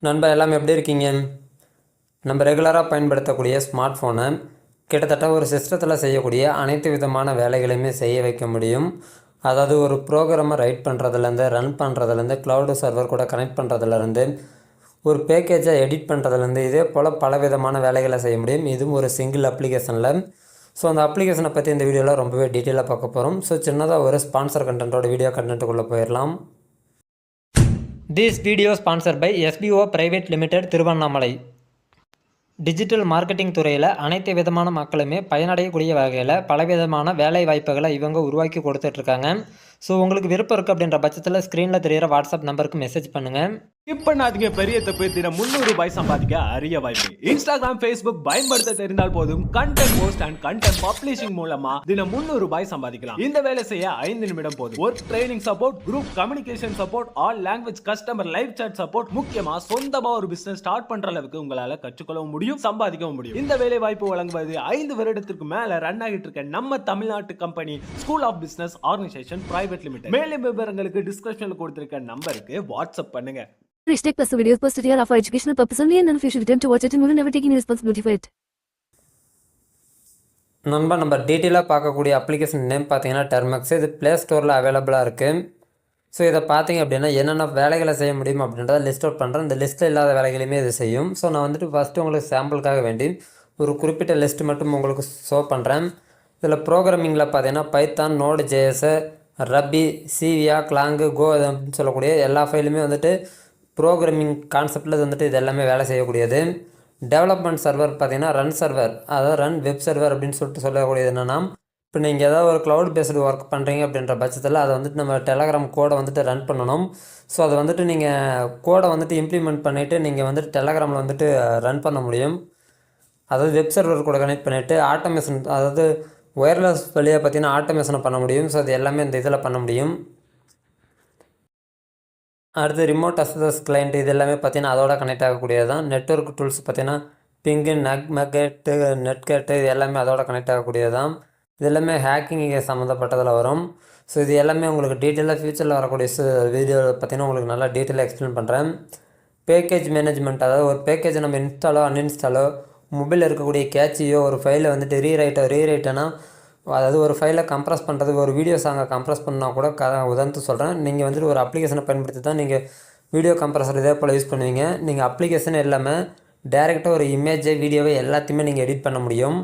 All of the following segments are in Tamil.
நண்பா எல்லாம் எப்படி இருக்கீங்க? நம்ம ரெகுலராக பயன்படுத்தக்கூடிய ஸ்மார்ட் ஃபோனை கிட்டத்தட்ட ஒரு சிஸ்டத்தில் செய்யக்கூடிய அனைத்து விதமான வேலைகளையுமே செய்ய வைக்க முடியும். அதாவது ஒரு ப்ரோக்ராமை ரைட் பண்ணுறதுலேருந்து, ரன் பண்ணுறதுலேருந்து, க்ளவுடு சர்வர் கூட கனெக்ட் பண்ணுறதுலேருந்து, ஒரு பேக்கேஜை எடிட் பண்ணுறதுலேருந்து, இதே போல் பல விதமான வேலைகளை செய்ய முடியும். இதுவும் ஒரு சிங்கிள் அப்ளிகேஷனில். ஸோ அந்த அப்ளிகேஷனை பற்றி இந்த வீடியோவில் ரொம்பவே டீட்டெயிலாக பார்க்க போகிறோம். ஸோ சின்னதாக ஒரு ஸ்பான்சர் கண்டென்ட்டோட வீடியோ கண்டென்ட்டுக்குள்ளே போயிடலாம். This video sponsored by SBO Private Limited Tiruvannamalai. Digital marketing துறையில் அனைத்து விதமான மக்களுமே பயனடையக்கூடிய வகையில் பலவிதமான வேலை வாய்ப்புகளை இவங்க உருவாக்கி கொடுத்துட்ருக்காங்க. ஸோ உங்களுக்கு விருப்பம் இருக்குது அப்படின்ற பட்சத்தில் ஸ்க்ரீனில் தெரிகிற வாட்ஸ்அப் நம்பருக்கு மெசேஜ் பண்ணுங்கள். இப்ப நாதிங்க பெரிய தப்பு தினம் 300 ரூபாய் சம்பாதிக்க அரிய வாய்ப்பு. இன்ஸ்டாகிராம், ஃபேஸ்புக் பயன்படுத்த தெரிந்தால் போதும் content post and content publishing மூலமா தினம் 300 ரூபாய் சம்பாதிக்கலாம். இந்த வேலை செய்ய 5 நிமிடம் போதும். Work training support, group communication support, all language customer live chat support, முக்கியமா சொந்தமா ஒரு பிசினஸ் ஸ்டார்ட் பண்ற அளவுக்கு உங்களால கற்றுக்கொள்ளவும் முடியும், சம்பாதிக்கவும் முடியும். இந்த வேலை வாய்ப்பு வழங்குவது 5 வருடத்திற்கு மேல ரன் ஆகிட்டு இருக்க நம்ம தமிழ்நாட்டு company school of business organisation private limited. மேலும் விவரங்களுக்கு டிஸ்கிரிப்ஷன்ல கொடுத்திருக்க நம்பருக்கு வாட்ஸ்அப் பண்ணுங்க. Take plus videos posted here are for educational purpose only and none of you should attempt to watch it and will never take any responsibility for it. நண்பா நம்ம டீட்டெயிலாக பார்க்கக்கூடிய அப்ளிகேஷன் நேம் பார்த்தீங்கன்னா டெர்மெக்ஸ். இது ப்ளே ஸ்டோரில் அவைலபிளாக இருக்குது. ஸோ இதை பார்த்தீங்க அப்படின்னா என்னென்ன வேலைகளை செய்ய முடியும் அப்படின்றத லிஸ்ட் அவுட் பண்ணுறேன். இந்த லிஸ்ட்டில் இல்லாத வேலைகளையுமே இது செய்யும். ஸோ நான் வந்துட்டு ஃபஸ்ட்டு உங்களுக்கு சாம்பிளுக்காக வேண்டி ஒரு குறிப்பிட்ட லிஸ்ட்டு மட்டும் உங்களுக்கு ஷோ பண்ணுறேன். இதில் ப்ரோக்ராமிங்கில் பார்த்தீங்கன்னா பைத்தான், நோடு ஜேஎஸ், ரப்பி, சிவியா, கிளாங்கு, கோ அப்படின்னு சொல்லக்கூடிய எல்லா ஃபைலுமே வந்துட்டு ப்ரோக்ராமிங் கான்செப்டில் வந்துட்டு இது எல்லாமே வேலை செய்யக்கூடியது. டெவலப்மெண்ட் சர்வர் பார்த்திங்கன்னா ரன் சர்வர், அதாவது ரன் வெப் சர்வர் அப்படின்னு சொல்லிட்டு சொல்லக்கூடியது என்னென்னா, இப்போ நீங்கள் ஏதாவது ஒரு க்ளவுட் பேஸ்டு ஒர்க் பண்ணுறீங்க அப்படின்ற பட்சத்தில் அதை வந்துட்டு நம்ம டெலகிராம் கோடை வந்துட்டு ரன் பண்ணணும். ஸோ அதை வந்துட்டு நீங்கள் கோடை வந்துட்டு இம்ப்ளிமெண்ட் பண்ணிவிட்டு நீங்கள் வந்துட்டு டெலகிராமில் வந்துட்டு ரன் பண்ண முடியும். அதாவது வெப் சர்வர் கூட கனெக்ட் பண்ணிவிட்டு ஆட்டோமேஷன், அதாவது ஒயர்லெஸ் வழியாக பார்த்திங்கன்னா ஆட்டோமேஷனை பண்ண முடியும். ஸோ அது எல்லாமே இந்த இதில் பண்ண முடியும். அடுத்து ரிமோட் அக்சஸ் கிளைண்ட், இது எல்லாமே பார்த்திங்கன்னா அதோட கனெக்ட் ஆகக்கூடியது தான். நெட்ஒர்க் டூல்ஸ் பார்த்திங்கன்னா பிங்கு, நெட்கேட்டு, இது எல்லாமே அதோட கனெக்ட் ஆகக்கூடியது தான். இது எல்லாமே ஹேக்கிங் சம்மந்தப்பட்டதில் வரும். ஸோ இது எல்லாமே உங்களுக்கு டீட்டெயிலாக ஃபியூச்சரில் வரக்கூடிய வீடியோவில் பார்த்திங்கன்னா உங்களுக்கு நல்லா டீட்டெயிலாக எக்ஸ்பிளைன் பண்ணுறேன். பேக்கேஜ் மேனேஜ்மெண்ட், அதாவது ஒரு பேக்கேஜை நம்ம இன்ஸ்டாலோ அன்இன்ஸ்டாலோ, மொபைலில் இருக்கக்கூடிய கேட்சியோ, ஒரு ஃபைலை வந்துட்டு ரீரைட்டனா, அதாவது ஒரு ஃபைலை கம்ப்ரஸ் பண்ணுறது, ஒரு வீடியோ சாங்கை கம்ப்ரஸ் பண்ணால் கூட உதாரணத்துக்கு சொல்கிறேன். நீங்கள் வந்துட்டு ஒரு அப்ளிகேஷனை பயன்படுத்தி தான் நீங்கள் வீடியோ கம்ப்ரஸர் இதே போல் யூஸ் பண்ணுவீங்க. நீங்கள் அப்ளிகேஷன் இல்லாமல் டேரெக்டாக ஒரு இமேஜை, வீடியோவை எல்லாத்தையுமே நீங்கள் எடிட் பண்ண முடியும்.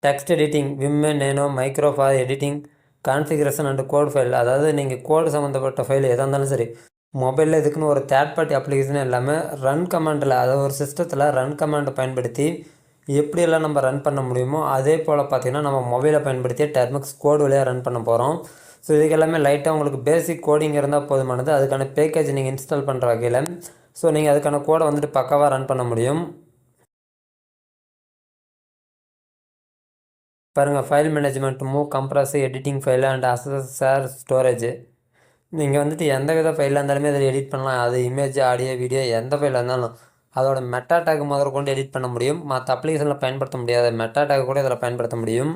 டெக்ஸ்ட் எடிட்டிங், விம்மு, நேனோ, மைக்ரோஃபா editing, configuration and code file, அதாவது நீங்கள் கோடு சம்மந்தப்பட்ட ஃபைல் எதாக இருந்தாலும் சரி, மொபைலில் இதுக்குன்னு ஒரு தேர்ட் பார்ட்டி அப்ளிகேஷன் இல்லாமல் ரன் கமாண்டில், அதாவது ஒரு சிஸ்டத்தில் ரன் கமாண்டை பயன்படுத்தி எப்படியெல்லாம் நம்ம ரன் பண்ண முடியுமோ அதே போல் பார்த்திங்கன்னா நம்ம மொபைலை பயன்படுத்தி டெர்மெக்ஸ் கோடு வழியாக ரன் பண்ண போகிறோம். ஸோ இதுக்கு எல்லாமே லைட்டாக உங்களுக்கு பேசிக் கோடிங் இருந்தால் போதுமானது. அதுக்கான பேக்கேஜ் நீங்கள் இன்ஸ்டால் பண்ணுற வகையில் ஸோ நீங்கள் அதுக்கான கோடை வந்துட்டு பக்காவாக ரன் பண்ண முடியும். பாருங்கள், file management, move, compress, editing file and access, share, storage. நீங்கள் வந்துட்டு எந்த வித ஃபைலாக இருந்தாலுமே அதில் எடிட் பண்ணலாம். அது இமேஜ், ஆடியோ, வீடியோ எந்த ஃபைலாக இருந்தாலும் அதோட மெட்டா டேக் முதல் கொண்டு எடிட் பண்ண முடியும். மற்ற அப்ளிகேஷனில் பயன்படுத்த முடியாத மெட்டா டேக் கூட இதில் பயன்படுத்த முடியும்.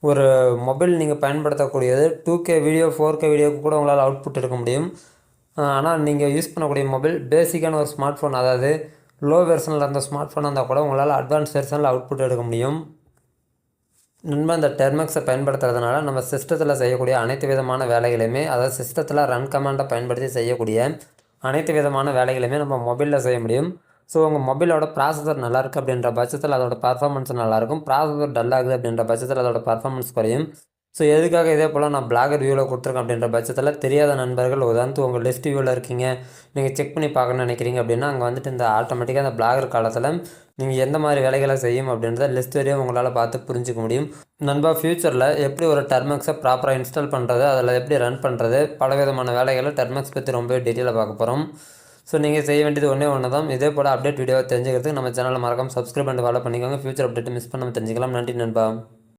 ஒரு மொபைல் நீங்கள் பயன்படுத்தக்கூடியது 2K வீடியோ, 4K வீடியோக்கு கூட உங்களால் அவுட்புட் எடுக்க முடியும். ஆனால் நீங்கள் யூஸ் பண்ணக்கூடிய மொபைல் பேசிக்கான ஒரு ஸ்மார்ட் ஃபோன், அதாவது லோ வெர்ஷனில் இருந்த ஸ்மார்ட் ஃபோன் இருந்தால் கூட உங்களால் அட்வான்ஸ் வெர்ஷனில் அவுட்புட் எடுக்க முடியும். நண்பா இந்த டெர்மெக்ஸை பயன்படுத்துறதுனால நம்ம சிஸ்டத்தில் செய்யக்கூடிய அனைத்து விதமான வேலைகளையுமே, அதாவது சிஸ்டத்தில் ரன் கமாண்டை பயன்படுத்தி செய்யக்கூடிய அனைத்து விதமான வேலைகளையுமே நம்ம மொபைலில் செய்ய முடியும். ஸோ உங்கள் மொபைலோட ப்ராசஸர் நல்லாயிருக்கு அப்படின்ற பட்சத்தில் அதோட பர்ஃபார்மன்ஸ் நல்லாயிருக்கும். ப்ராசஸர் டல்லாகுது அப்படின்ற பட்சத்தில் அதோட பர்ஃபார்மன்ஸ் குறையும். ஸோ எதுக்காக இதே போல் நான் பிளாகர் வியூவில் கொடுத்துருக்கேன் அப்படின்ற பட்சத்தில் தெரியாத நண்பர்கள் உதாரணத்து உங்கள் லிஸ்ட் வியூவில் இருக்கீங்க, நீங்கள் செக் பண்ணி பார்க்கணும்னு நினைக்கிறீங்க அப்படின்னா அங்கே வந்துட்டு இந்த ஆட்டோமேட்டிக்காக அந்த பிளாகர் காலத்தில் நீங்கள் எந்த மாதிரி வேலைகளை செய்யும் அப்படின்றத லிஸ்ட் வரையும் உங்களால் பார்த்து புரிஞ்சிக்க முடியும். நண்பா ஃப்யூச்சரில் எப்படி ஒரு டெர்மெக்ஸை ப்ராப்பராக இன்ஸ்டால் பண்ணுறது, அதில் எப்படி ரன் பண்ணுறது, பலவிதமான வேலைகளை டெர்மெக்ஸ் பற்றி ரொம்ப டீட்டெயிலாக பார்க்க போகிறோம். ஸோ நீங்கள் செய்ய வேண்டியது ஒன்று தான். இதே போல் அப்டேட் வீடியோவை தெரிஞ்சுக்கிறதுக்கு நம்ம சேனலை மறக்காமல் சப்ஸ்கிரைப் பண்ணி ஃபாலோ பண்ணிக்கோங்க. ஃபியூச்சர் அப்டேட் மிஸ் பண்ணாமல் தெரிஞ்சுக்கலாம். நன்றி நண்பா.